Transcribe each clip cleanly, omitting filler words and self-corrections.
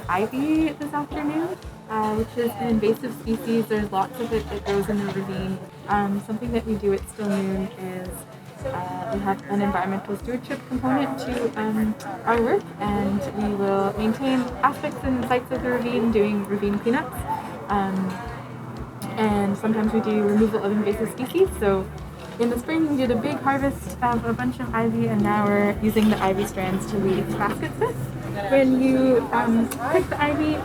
ivy this afternoon, which is an invasive species. There's lots of it that grows in the ravine. Something that we do at Still Moon is we have an environmental stewardship component to our work, and we will maintain aspects and sites of the ravine doing ravine cleanups. And sometimes we do removal of invasive species. So in the spring we did a big harvest of a bunch of ivy, and now we're using the ivy strands to weave baskets with. When you pick the ivy,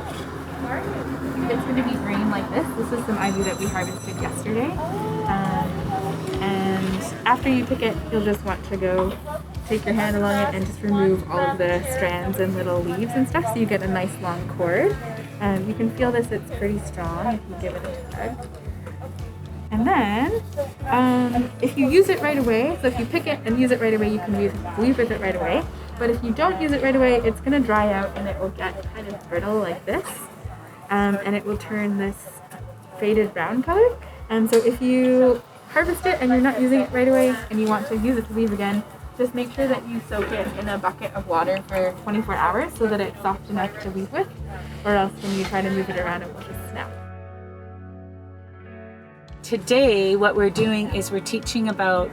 it's going to be green like this. This is some ivy that we harvested yesterday. And after you pick it, you'll just want to go take your hand along it and just remove all of the strands and little leaves and stuff, so you get a nice long cord. You can feel this, it's pretty strong if you give it a tug. And then, if you use it right away, so if you pick it and use it right away, you can weave with it right away. But if you don't use it right away, it's going to dry out and it will get kind of brittle like this. And it will turn this faded brown color. And so if you harvest it and you're not using it right away and you want to use it to weave again, just make sure that you soak it in a bucket of water for 24 hours so that it's soft enough to weave with, or else when you try to move it around it will just snap. Today what we're doing is we're teaching about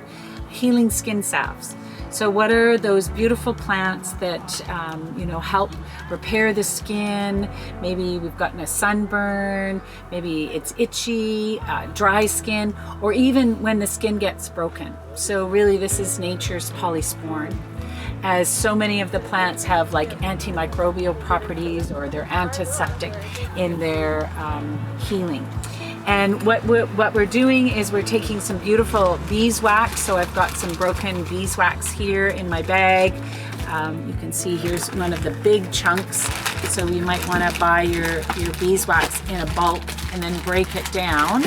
healing skin salves. So what are those beautiful plants that help repair the skin? Maybe we've gotten a sunburn, maybe it's itchy, dry skin, or even when the skin gets broken. So really this is nature's polysporin, as so many of the plants have like antimicrobial properties, or they're antiseptic in their healing. And what we're doing is we're taking some beautiful beeswax. So I've got some broken beeswax here in my bag. You can see here's one of the big chunks. So you might want to buy your beeswax in a bulk and then break it down.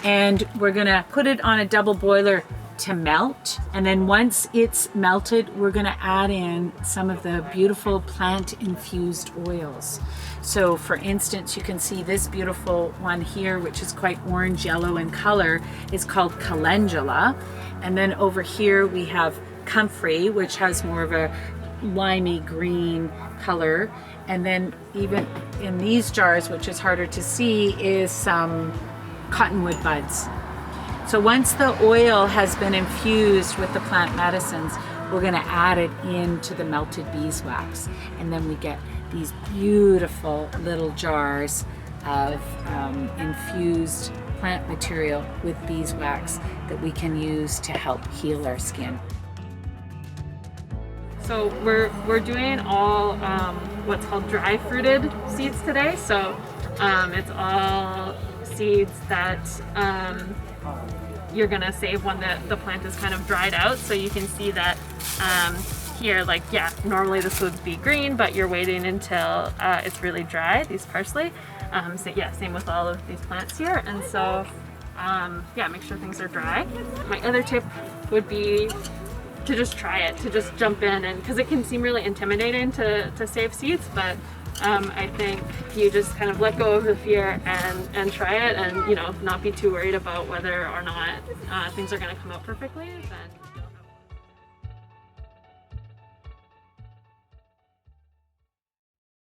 And we're gonna put it on a double boiler to melt. And then once it's melted, we're gonna add in some of the beautiful plant infused oils. So for instance, you can see this beautiful one here, which is quite orange yellow in color, is called calendula. And then over here we have comfrey, which has more of a limey green color. And then even in these jars, which is harder to see, is some cottonwood buds. So once the oil has been infused with the plant medicines, we're gonna add it into the melted beeswax. And then we get these beautiful little jars of infused plant material with beeswax that we can use to help heal our skin. So we're doing all what's called dry fruited seeds today. So it's all seeds that you're gonna save when the plant is kind of dried out. So you can see that here, like, yeah, normally this would be green, but you're waiting until it's really dry, these parsley. So yeah, same with all of these plants here. And so yeah, make sure things are dry. My other tip would be to just try it, to just jump in, and because it can seem really intimidating to save seeds, but I think you just kind of let go of the fear and try it, and not be too worried about whether or not things are going to come out perfectly. Then